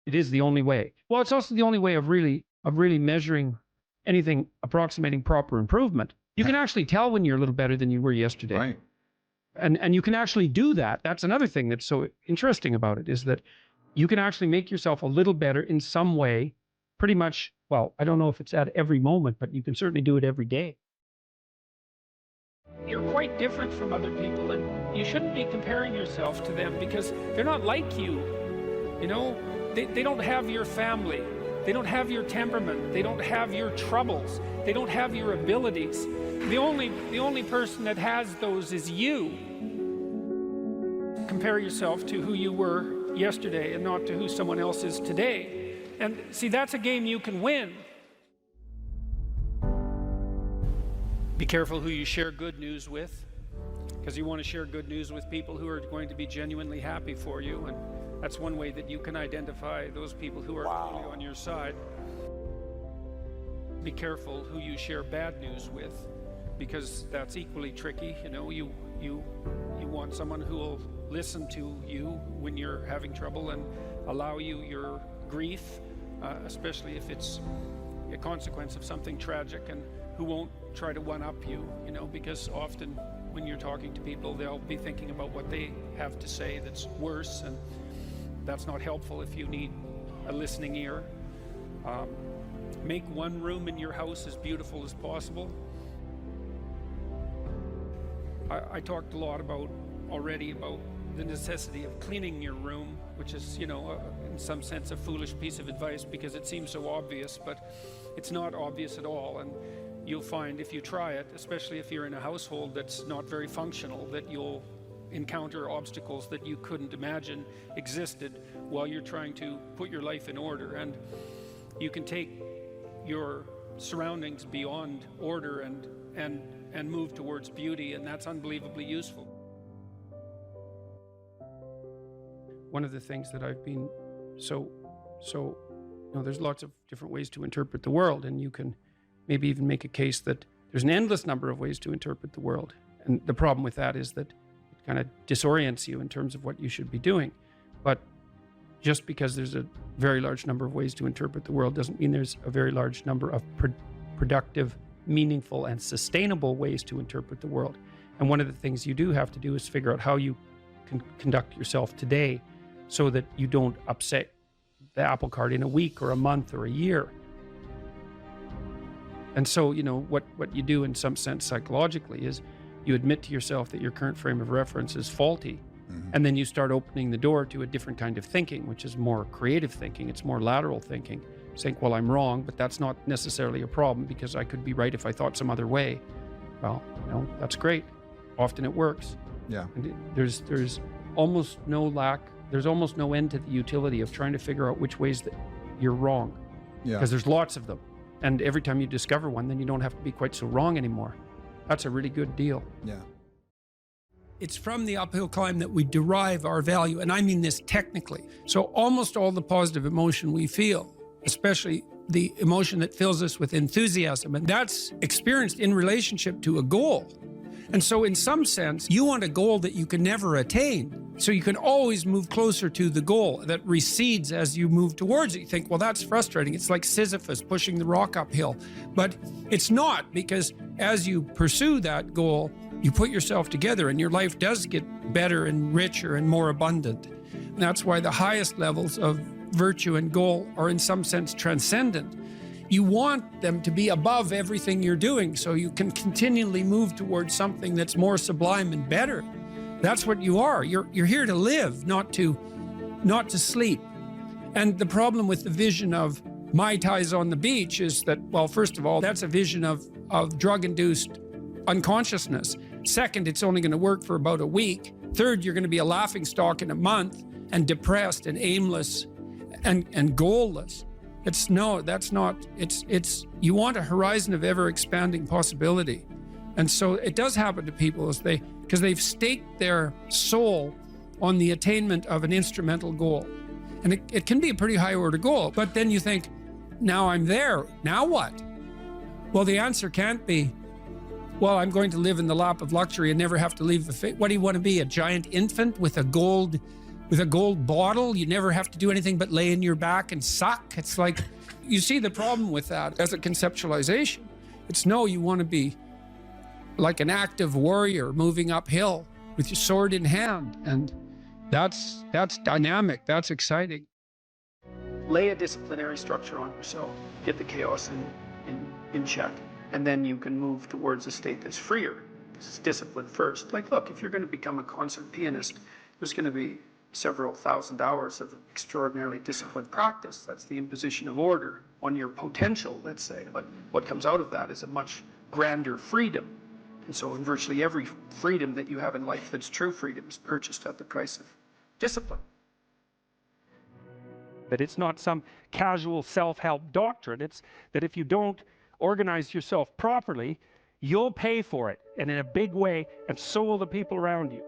It is the only way. Well, it's also the only way of really measuring anything approximating proper improvement. You can actually tell when you're a little better than you were yesterday. Right. And you can actually do that. That's another thing that's so interesting about it, is that you can actually make yourself a little better in some way, pretty much, well, I don't know if it's at every moment, but you can certainly do it every day. You're quite different from other people, and you shouldn't be comparing yourself to them because they're not like you. They don't have your family. They don't have your temperament. They don't have your troubles. They don't have your abilities. The only person that has those is you. Compare yourself to who you were yesterday and not to who someone else is today. And see, that's a game you can win. Be careful who you share good news with, because you want to share good news with people who are going to be genuinely happy for you. And that's one way that you can identify those people who are really on your side. Be careful who you share bad news with, because that's equally tricky. You know, you want someone who will listen to you when you're having trouble and allow you your grief, especially if it's a consequence of something tragic, and who won't try to one-up you, you know, because often when you're talking to people, they'll be thinking about what they have to say that's worse, and that's not helpful if you need a listening ear. Make one room in your house as beautiful as possible. I talked a lot already about the necessity of cleaning your room, which is, you know, in some sense a foolish piece of advice because it seems so obvious, but it's not obvious at all. And you'll find if you try it, especially if you're in a household that's not very functional, that you'll encounter obstacles that you couldn't imagine existed while you're trying to put your life in order. And you can take your surroundings beyond order and move towards beauty, and that's unbelievably useful. One of the things that I've been so you know, there's lots of different ways to interpret the world, and you can maybe even make a case that there's an endless number of ways to interpret the world. And the problem with that is that it kind of disorients you in terms of what you should be doing. But just because there's a very large number of ways to interpret the world doesn't mean there's a very large number of productive, meaningful, and sustainable ways to interpret the world. And one of the things you do have to do is figure out how you can conduct yourself today so that you don't upset the apple cart in a week or a month or a year. And so, you know, what you do in some sense psychologically is you admit to yourself that your current frame of reference is faulty. And then you start opening the door to a different kind of thinking, which is more creative thinking. It's more lateral thinking, saying, well, I'm wrong, but that's not necessarily a problem because I could be right if I thought some other way. Well, you know, that's great. Often it works. Yeah. And there's almost no end to the utility of trying to figure out which ways that you're wrong. Yeah. Because there's lots of them. And every time you discover one, then you don't have to be quite so wrong anymore. That's a really good deal. Yeah. It's from the uphill climb that we derive our value, and I mean this technically. So almost all the positive emotion we feel, especially the emotion that fills us with enthusiasm, and that's experienced in relationship to a goal. And so in some sense, you want a goal that you can never attain. So you can always move closer to the goal that recedes as you move towards it. You think, well, that's frustrating. It's like Sisyphus pushing the rock uphill. But it's not, because as you pursue that goal, you put yourself together and your life does get better and richer and more abundant. And that's why the highest levels of virtue and goal are in some sense transcendent. You want them to be above everything you're doing so you can continually move towards something that's more sublime and better. That's what you are. You're here to live, not to sleep. And the problem with the vision of Mai Tais on the beach is that, well, first of all, that's a vision of drug-induced unconsciousness. Second, it's only going to work for about a week. Third, you're going to be a laughingstock in a month and depressed and aimless and goalless. You want a horizon of ever expanding possibility. And so it does happen to people because they've staked their soul on the attainment of an instrumental goal. And it can be a pretty high order goal, but then you think, now I'm there, now what? Well, the answer can't be, well, I'm going to live in the lap of luxury and never have to leave the face. What do you want to be, a giant infant with a gold bottle? You never have to do anything but lay in your back and suck. It's like, you see the problem with that as a conceptualization. It's no, you want to be like an active warrior moving uphill with your sword in hand. And that's dynamic, that's exciting. Lay a disciplinary structure on yourself, get the chaos in check, and then you can move towards a state that's freer. It's discipline first. Like, look, if you're going to become a concert pianist, there's going to be several thousand hours of extraordinarily disciplined practice. That's the imposition of order on your potential, let's say. But what comes out of that is a much grander freedom. And so in virtually every freedom that you have in life that's true freedom is purchased at the price of discipline. But it's not some casual self-help doctrine. It's that if you don't organize yourself properly, you'll pay for it, and in a big way, and so will the people around you.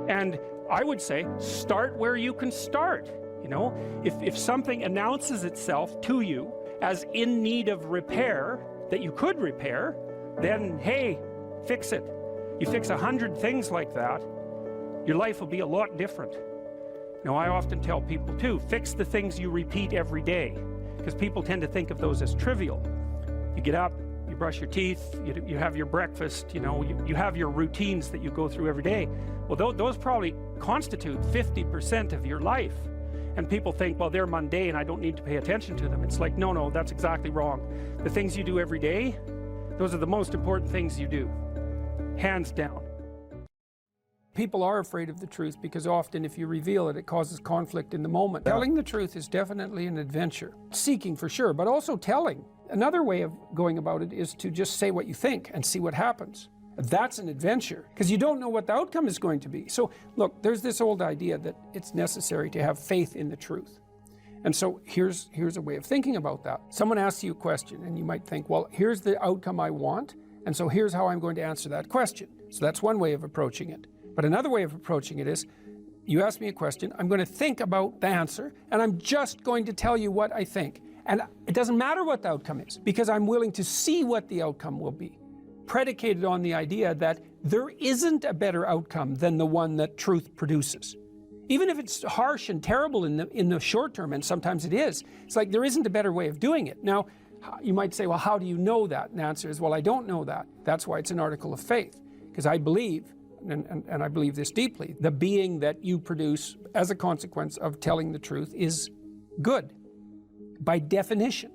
And I would say, start where you can start. You know, if something announces itself to you as in need of repair, that you could repair, then hey, fix it. You fix 100 things like that, your life will be a lot different. Now, I often tell people too, fix the things you repeat every day, because people tend to think of those as trivial. You get up, you brush your teeth, you have your breakfast, you have your routines that you go through every day. Well, those probably constitute 50% of your life. And people think, well, they're mundane, I don't need to pay attention to them. It's like, no, that's exactly wrong. The things you do every day, those are the most important things you do, hands down. People are afraid of the truth because often if you reveal it, it causes conflict in the moment. Telling the truth is definitely an adventure. Seeking for sure, but also telling. Another way of going about it is to just say what you think and see what happens. That's an adventure, because you don't know what the outcome is going to be. So look, there's this old idea that it's necessary to have faith in the truth. And so here's a way of thinking about that. Someone asks you a question and you might think, well, here's the outcome I want, and so here's how I'm going to answer that question. So that's one way of approaching it. But another way of approaching it is, you ask me a question, I'm going to think about the answer, and I'm just going to tell you what I think. And it doesn't matter what the outcome is, because I'm willing to see what the outcome will be, predicated on the idea that there isn't a better outcome than the one that truth produces. Even if it's harsh and terrible in the short term, and sometimes it is, it's like there isn't a better way of doing it. Now, you might say, well, how do you know that? And the answer is, well, I don't know that. That's why it's an article of faith, because I believe, and I believe this deeply, the being that you produce as a consequence of telling the truth is good, by definition,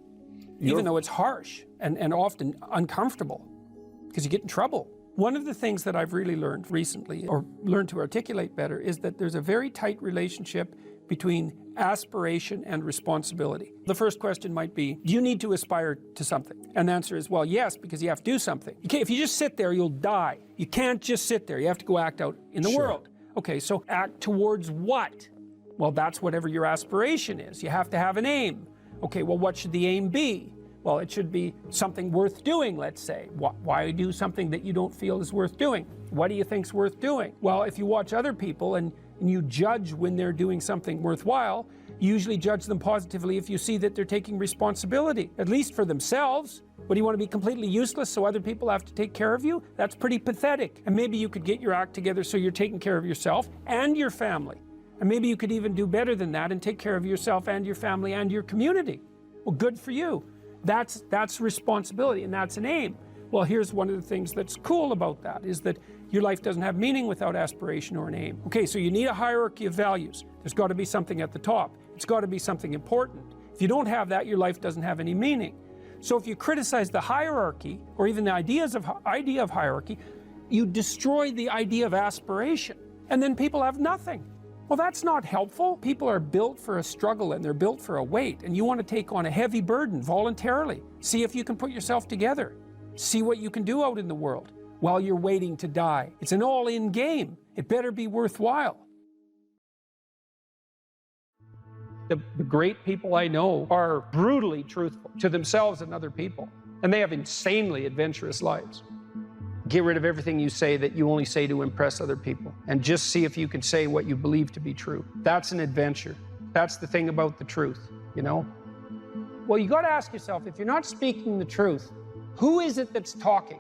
even though it's harsh and often uncomfortable, because you get in trouble. One of the things that I've really learned recently, or learned to articulate better, is that there's a very tight relationship between aspiration and responsibility. The first question might be, do you need to aspire to something? And the answer is, well, yes, because you have to do something. If you just sit there, you'll die. You can't just sit there. You have to go act out in the world. Okay, so act towards what? Well, that's whatever your aspiration is. You have to have an aim. Okay, well, what should the aim be? Well, it should be something worth doing, let's say. Why do something that you don't feel is worth doing? What do you think's worth doing? Well, if you watch other people and you judge when they're doing something worthwhile, you usually judge them positively if you see that they're taking responsibility, at least for themselves. What, do you want to be completely useless so other people have to take care of you? That's pretty pathetic. And maybe you could get your act together so you're taking care of yourself and your family. And maybe you could even do better than that and take care of yourself and your family and your community. Well, good for you. That's responsibility, and that's an aim. Well, here's one of the things that's cool about that, is that your life doesn't have meaning without aspiration or an aim. Okay, so you need a hierarchy of values. There's got to be something at the top. It's got to be something important. If you don't have that, your life doesn't have any meaning. So if you criticize the hierarchy, or even the idea of hierarchy, you destroy the idea of aspiration, and then people have nothing. Well, that's not helpful. People are built for a struggle and they're built for a weight, and you want to take on a heavy burden voluntarily. See if you can put yourself together. See what you can do out in the world while you're waiting to die. It's an all-in game. It better be worthwhile. The great people I know are brutally truthful to themselves and other people, and they have insanely adventurous lives. Get rid of everything you say that you only say to impress other people, and just see if you can say what you believe to be true. That's an adventure. That's the thing about the truth, you know? Well, you got to ask yourself, if you're not speaking the truth, who is it that's talking?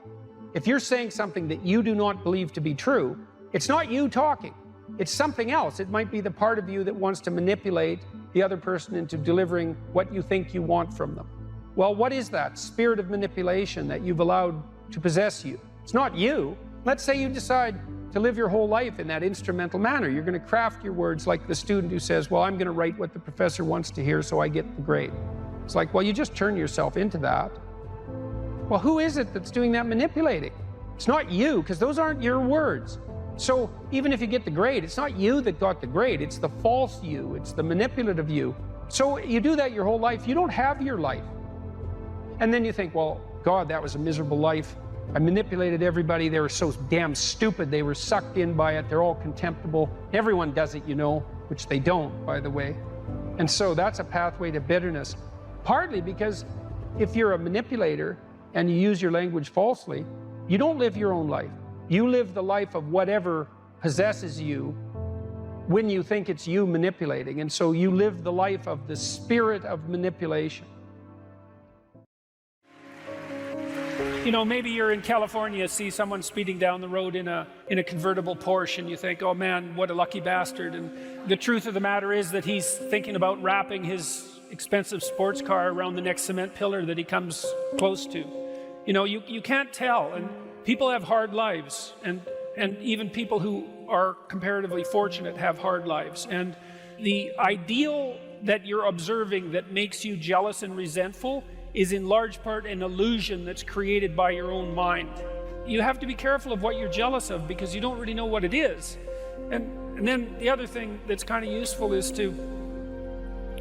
If you're saying something that you do not believe to be true, it's not you talking. It's something else. It might be the part of you that wants to manipulate the other person into delivering what you think you want from them. Well, what is that spirit of manipulation that you've allowed to possess you? It's not you. Let's say you decide to live your whole life in that instrumental manner. You're going to craft your words like the student who says, well, I'm going to write what the professor wants to hear so I get the grade. It's like, well, you just turn yourself into that. Well, who is it that's doing that manipulating? It's not you, because those aren't your words. So even if you get the grade, it's not you that got the grade. It's the false you. It's the manipulative you. So you do that your whole life. You don't have your life. And then you think, well, God, that was a miserable life. I manipulated everybody. They were so damn stupid. They were sucked in by it. They're all contemptible. Everyone does it, you know, which they don't, by the way. And so that's a pathway to bitterness. Partly because if you're a manipulator and you use your language falsely, you don't live your own life. You live the life of whatever possesses you when you think it's you manipulating. And so you live the life of the spirit of manipulation. You know, maybe you're in California, see someone speeding down the road in a convertible Porsche, and you think, oh man, what a lucky bastard. And the truth of the matter is that he's thinking about wrapping his expensive sports car around the next cement pillar that he comes close to. You know, you can't tell, and people have hard lives, and even people who are comparatively fortunate have hard lives. And the ideal that you're observing that makes you jealous and resentful is in large part an illusion that's created by your own mind. You have to be careful of what you're jealous of because you don't really know what it is. And then the other thing that's kind of useful is to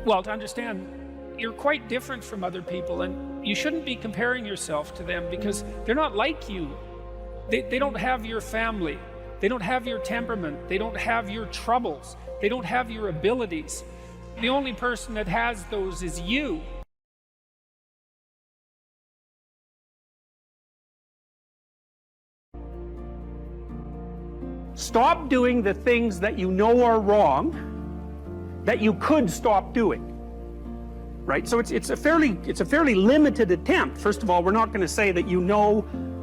understand you're quite different from other people, and you shouldn't be comparing yourself to them because they're not like you. They don't have your family. They don't have your temperament. They don't have your troubles. They don't have your abilities. The only person that has those is you. Stop doing the things that you know are wrong that you could stop doing. Right? So it's a fairly limited attempt. First of all, we're not going to say that you know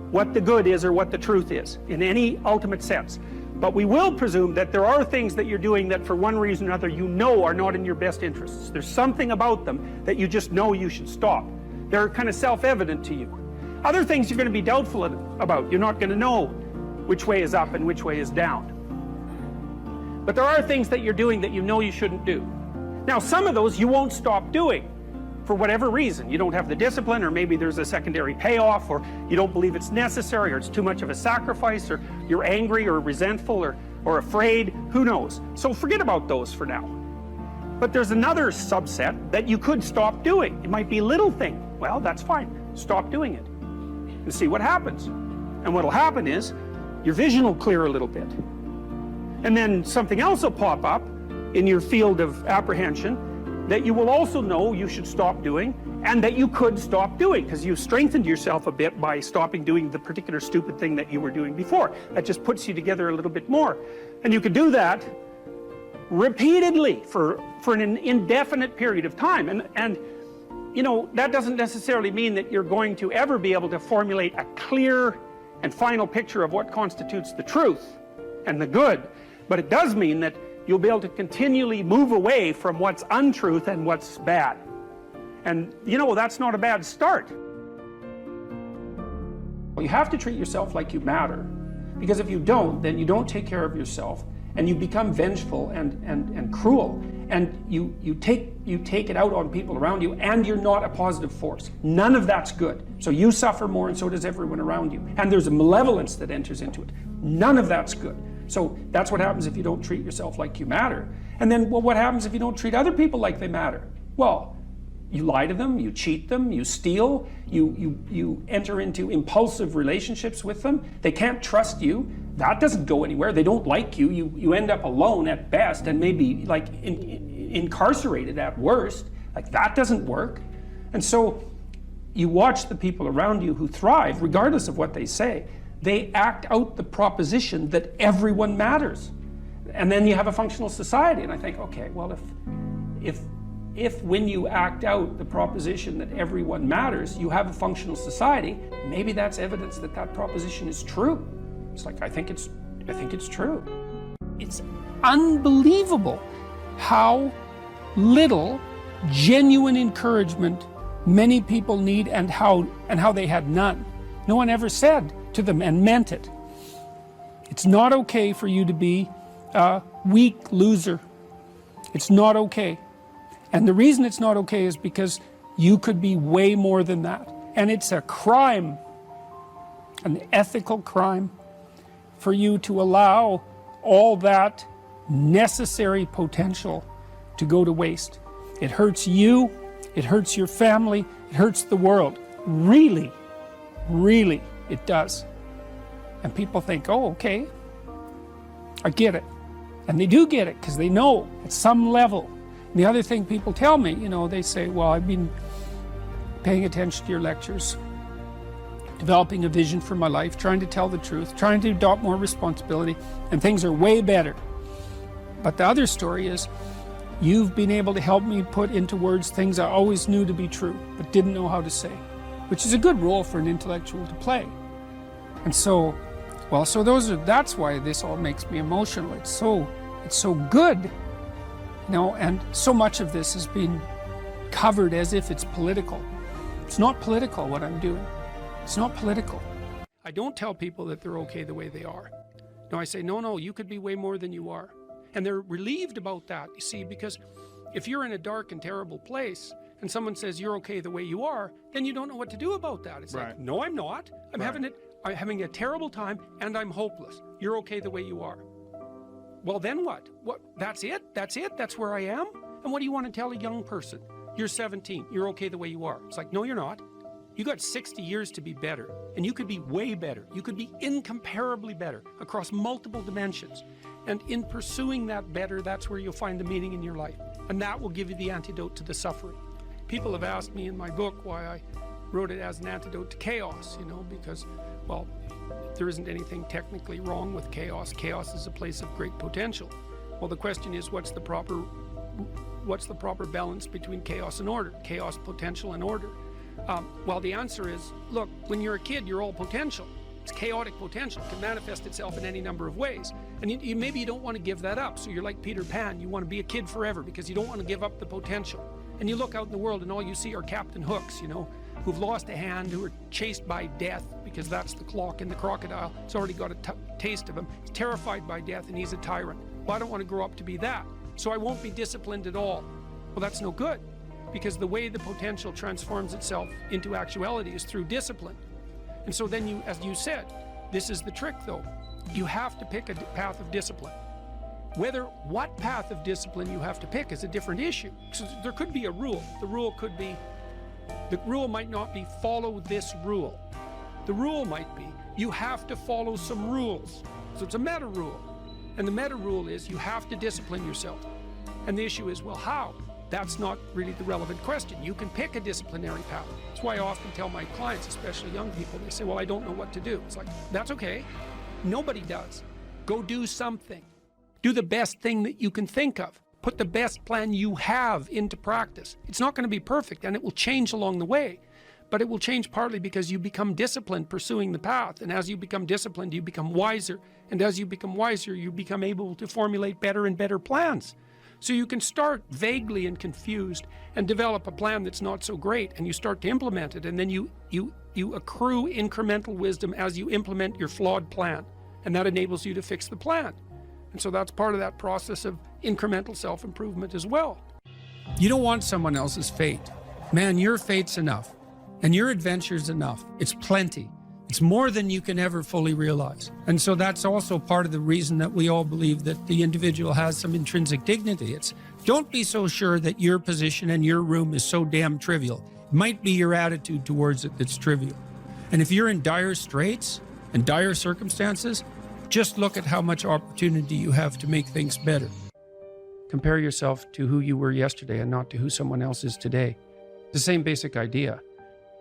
what the good is or what the truth is in any ultimate sense. But we will presume that there are things that you're doing that for one reason or another you know are not in your best interests. There's something about them that you just know you should stop. They're kind of self-evident to you. Other things you're going to be doubtful about. You're not going to know which way is up and which way is down. But there are things that you're doing that you know you shouldn't do. Now, some of those you won't stop doing for whatever reason. You don't have the discipline, or maybe there's a secondary payoff, or you don't believe it's necessary, or it's too much of a sacrifice, or you're angry or resentful or afraid, who knows. So forget about those for now. But there's another subset that you could stop doing. It might be a little thing. Well, that's fine. Stop doing it and see what happens. And what'll happen is your vision will clear a little bit. And then something else will pop up in your field of apprehension that you will also know you should stop doing, and that you could stop doing because you strengthened yourself a bit by stopping doing the particular stupid thing that you were doing before. That just puts you together a little bit more. And you can do that repeatedly for an indefinite period of time. And you know, that doesn't necessarily mean that you're going to ever be able to formulate a clear and final picture of what constitutes the truth and the good, but it does mean that you'll be able to continually move away from what's untruth and what's bad. And you know, that's not a bad start. You have to treat yourself like you matter, because if you don't, then you don't take care of yourself, and you become vengeful and cruel, and you take it out on people around you, and you're not a positive force. None of that's good. So you suffer more, and so does everyone around you. And there's a malevolence that enters into it. None of that's good. So that's what happens if you don't treat yourself like you matter. And then, well, what happens if you don't treat other people like they matter? Well, you lie to them, you cheat them, you steal, you enter into impulsive relationships with them. They can't trust you. That doesn't go anywhere. They don't like you. You end up alone at best, and maybe like incarcerated at worst. Like, that doesn't work. And so you watch the people around you who thrive, regardless of what they say. They act out the proposition that everyone matters. And then you have a functional society. And I think, okay, well, if when you act out the proposition that everyone matters, you have a functional society, maybe that's evidence that that proposition is true. It's like, I think it's true. It's unbelievable how little genuine encouragement many people need, and how they had none. No one ever said to them, and meant it, it's not okay for you to be a weak loser. It's not okay. And the reason it's not okay is because you could be way more than that. And it's a crime, an ethical crime, for you to allow all that necessary potential to go to waste. It hurts you, it hurts your family, it hurts the world. Really, really, it does. And people think, oh, okay, I get it. And they do get it, because they know at some level. And the other thing people tell me, you know, they say, well, I've been paying attention to your lectures, developing a vision for my life, trying to tell the truth, trying to adopt more responsibility, and things are way better. But the other story is, you've been able to help me put into words things I always knew to be true, but didn't know how to say. which is a good role for an intellectual to play. And so, well, so that's why this all makes me emotional. It's so good, you know, and so much of this has been covered as if it's political. It's not political what I'm doing. It's not political. I don't tell people that they're okay the way they are. No, I say, no, you could be way more than you are. And they're relieved about that, you see, because if you're in a dark and terrible place and someone says you're okay the way you are, then you don't know what to do about that. It's like, no, I'm not. I'm having a terrible time and I'm hopeless. You're okay the way you are. Well, then what? That's it? That's where I am? And what do you want to tell a young person? You're 17. You're okay the way you are. It's like, no, you're not. You got 60 years to be better, and you could be way better. You could be incomparably better across multiple dimensions. And in pursuing that better, that's where you'll find the meaning in your life. And that will give you the antidote to the suffering. People have asked me in my book why I wrote it as an antidote to chaos, you know, because, well, there isn't anything technically wrong with chaos. Chaos is a place of great potential. Well, the question is, what's the proper balance between chaos and order? Chaos, potential, and order. Well, the answer is, look, when you're a kid, you're all potential. It's chaotic potential. It can manifest itself in any number of ways. And maybe you don't want to give that up. So you're like Peter Pan. You want to be a kid forever because you don't want to give up the potential. And you look out in the world and all you see are Captain Hooks, you know, who've lost a hand, who are chased by death because that's the clock in the crocodile. It's already got a taste of him. He's terrified by death and he's a tyrant. Well, I don't want to grow up to be that. So I won't be disciplined at all. Well, that's no good. Because the way the potential transforms itself into actuality is through discipline. And so then you, as you said, this is the trick though. You have to pick a path of discipline. What path of discipline you have to pick is a different issue. So there could be a rule. The rule might not be follow this rule. The rule might be you have to follow some rules. So it's a meta rule. And the meta rule is you have to discipline yourself. And the issue is, well, how? That's not really the relevant question. You can pick a disciplinary path. That's why I often tell my clients, especially young people, they say, well, I don't know what to do. It's like, that's okay. Nobody does. Go do something. Do the best thing that you can think of. Put the best plan you have into practice. It's not going to be perfect, and it will change along the way. But it will change partly because you become disciplined pursuing the path. And as you become disciplined, you become wiser. And as you become wiser, you become able to formulate better and better plans. So you can start vaguely and confused and develop a plan that's not so great, and you start to implement it, and then you accrue incremental wisdom as you implement your flawed plan, and that enables you to fix the plan. And so that's part of that process of incremental self-improvement as well. You don't want someone else's fate. Man, your fate's enough, and your adventure's enough. It's plenty. It's more than you can ever fully realize. And so that's also part of the reason that we all believe that the individual has some intrinsic dignity. It's don't be so sure that your position and your room is so damn trivial. It might be your attitude towards it that's trivial. And if you're in dire straits and dire circumstances, just look at how much opportunity you have to make things better. Compare yourself to who you were yesterday and not to who someone else is today. It's the same basic idea,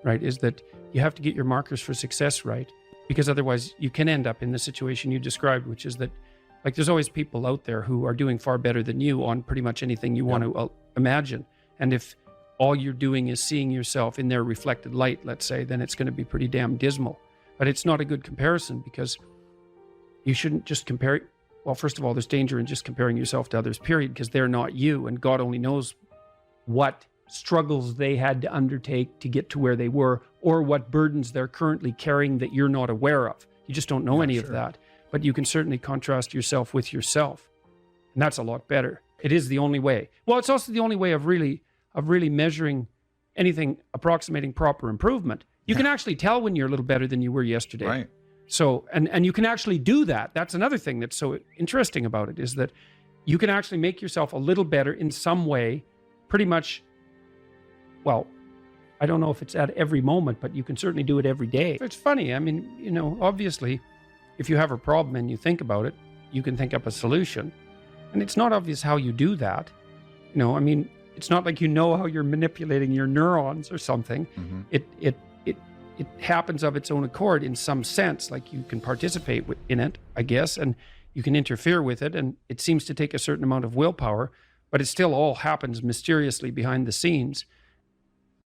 right? Is that you have to get your markers for success right, because otherwise you can end up in the situation you described, which is that, like, there's always people out there who are doing far better than you on pretty much anything you want to imagine. And if all you're doing is seeing yourself in their reflected light, let's say, then it's going to be pretty damn dismal. But it's not a good comparison, because you shouldn't just compare. Well, first of all, there's danger in just comparing yourself to others, period, because they're not you, and God only knows what struggles they had to undertake to get to where they were, or what burdens they're currently carrying that you're not aware of. You just don't know any of that. But you can certainly contrast yourself with yourself. And that's a lot better. It is the only way. Well, it's also the only way of really measuring anything approximating proper improvement. You can actually tell when you're a little better than you were yesterday. Right. So, and you can actually do that. That's another thing that's so interesting about it, is that you can actually make yourself a little better in some way, pretty much. Well, I don't know if it's at every moment, but you can certainly do it every day. It's funny. I mean, you know, obviously, if you have a problem and you think about it, you can think up a solution. And it's not obvious how you do that. You know, I mean, it's not like you know how you're manipulating your neurons or something. Mm-hmm. It happens of its own accord in some sense, like you can participate in it, I guess, and you can interfere with it. And it seems to take a certain amount of willpower, but it still all happens mysteriously behind the scenes.